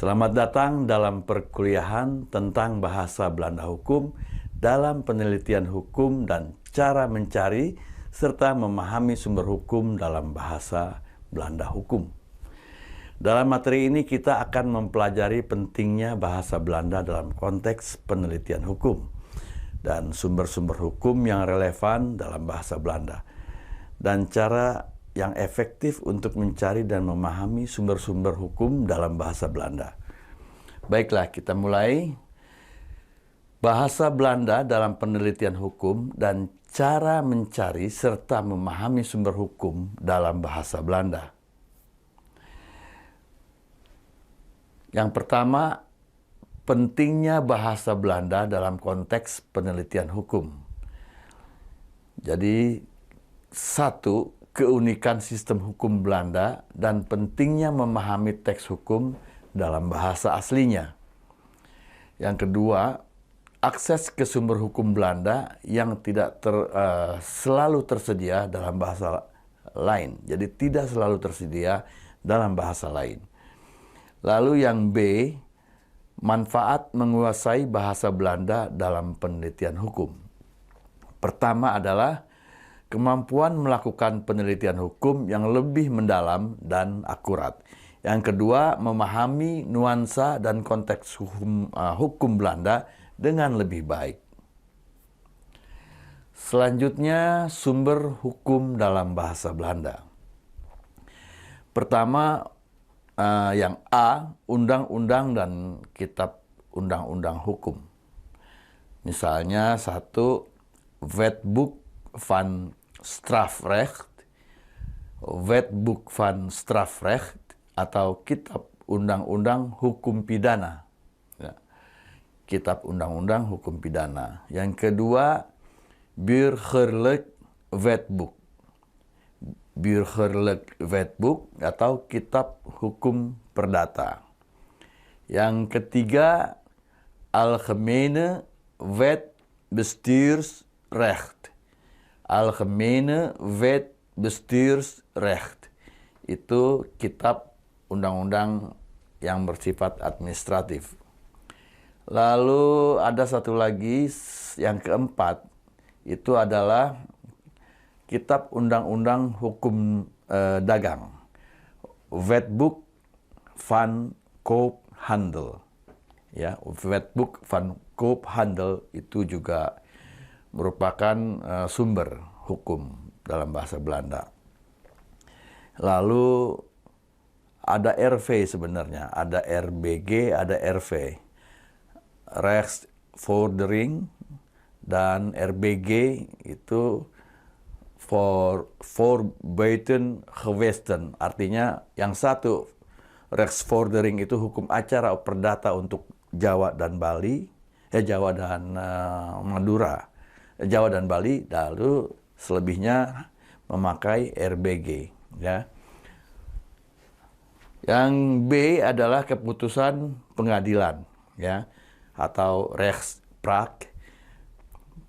Selamat datang dalam perkuliahan tentang bahasa Belanda hukum dalam penelitian hukum dan cara mencari serta memahami sumber hukum dalam bahasa Belanda hukum. Dalam materi ini kita akan mempelajari pentingnya bahasa Belanda dalam konteks penelitian hukum dan sumber-sumber hukum yang relevan dalam bahasa Belanda dan cara yang efektif untuk mencari dan memahami sumber-sumber hukum dalam bahasa Belanda. Baiklah, kita mulai. Bahasa Belanda dalam penelitian hukum dan cara mencari serta memahami sumber hukum dalam bahasa Belanda. Yang pertama, pentingnya bahasa Belanda dalam konteks penelitian hukum. Jadi, satu, keunikan sistem hukum Belanda dan pentingnya memahami teks hukum dalam bahasa aslinya. Yang kedua, akses ke sumber hukum Belanda yang tidak selalu tersedia dalam bahasa lain. Jadi tidak selalu tersedia dalam bahasa lain. Lalu yang B, manfaat menguasai bahasa Belanda dalam penelitian hukum. Pertama adalah kemampuan melakukan penelitian hukum yang lebih mendalam dan akurat. Yang kedua, memahami nuansa dan konteks hukum Belanda dengan lebih baik. Selanjutnya, sumber hukum dalam bahasa Belanda. Pertama, yang A, undang-undang dan kitab undang-undang hukum. Misalnya satu, Wetboek van Strafrecht, Wetboek van Strafrecht, atau Kitab Undang-Undang Hukum Pidana. Ya. Kitab Undang-Undang Hukum Pidana. Yang kedua, Burgerlijk Wetboek. Burgerlijk Wetboek atau Kitab Hukum Perdata. Yang ketiga, Algemene Wet Bestuursrecht. Algemene Wet Bestuursrecht. Itu kitab undang-undang yang bersifat administratif. Lalu ada satu lagi, yang keempat, itu adalah kitab undang-undang hukum dagang. Wetboek van Koophandel. Ya, Wetboek van Koophandel itu juga merupakan sumber hukum dalam bahasa Belanda. Lalu ada RV sebenarnya, ada RBG, ada RV. Rechtsvordering dan RBG itu for buitengewesten. Artinya yang satu, Rechtsvordering itu hukum acara perdata untuk Jawa dan Bali, Jawa dan Madura. Jawa dan Bali, lalu selebihnya memakai RBG. Ya. Yang B adalah keputusan pengadilan, ya, atau Rechtspraak.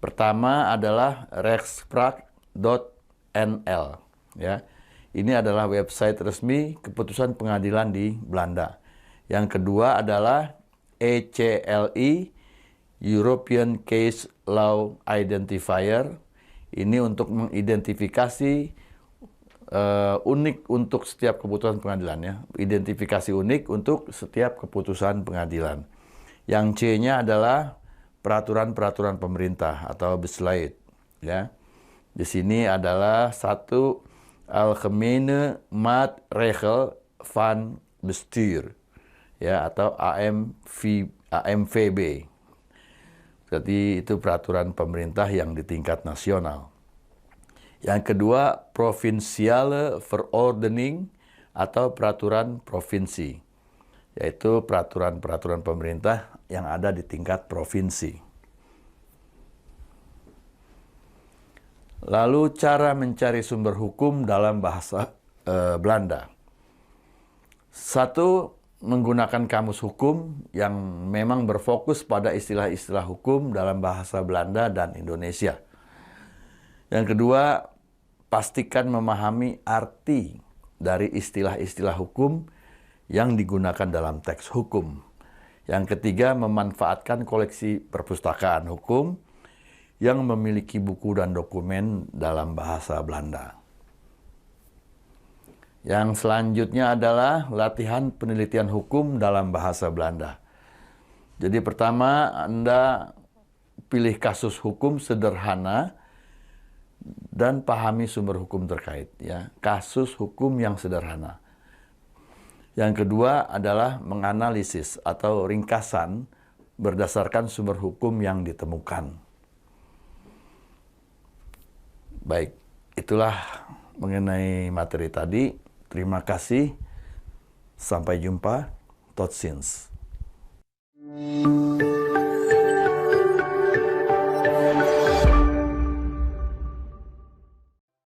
Pertama adalah rechtspraak.nl, ya. Ini adalah website resmi keputusan pengadilan di Belanda. Yang kedua adalah ECLI, European Case Law Identifier. Ini untuk mengidentifikasi unik untuk setiap keputusan pengadilan, ya. Identifikasi unik untuk setiap keputusan pengadilan. Yang C-nya adalah peraturan-peraturan pemerintah atau besluit, ya. Di sini adalah satu, Algemene Maatregel van Bestuur, ya, atau AMVB. Jadi itu peraturan pemerintah yang di tingkat nasional. Yang kedua, Provinciale Verordening atau peraturan provinsi, yaitu peraturan-peraturan pemerintah yang ada di tingkat provinsi. Lalu cara mencari sumber hukum dalam bahasa Belanda. Satu, menggunakan kamus hukum yang memang berfokus pada istilah-istilah hukum dalam bahasa Belanda dan Indonesia. Yang kedua, pastikan memahami arti dari istilah-istilah hukum yang digunakan dalam teks hukum. Yang ketiga, memanfaatkan koleksi perpustakaan hukum yang memiliki buku dan dokumen dalam bahasa Belanda. Yang selanjutnya adalah latihan penelitian hukum dalam bahasa Belanda. Jadi pertama, Anda pilih kasus hukum sederhana dan pahami sumber hukum terkait, ya. Kasus hukum yang sederhana. Yang kedua adalah menganalisis atau ringkasan berdasarkan sumber hukum yang ditemukan. Baik, itulah mengenai materi tadi. Terima kasih. Sampai jumpa. Tot ziens.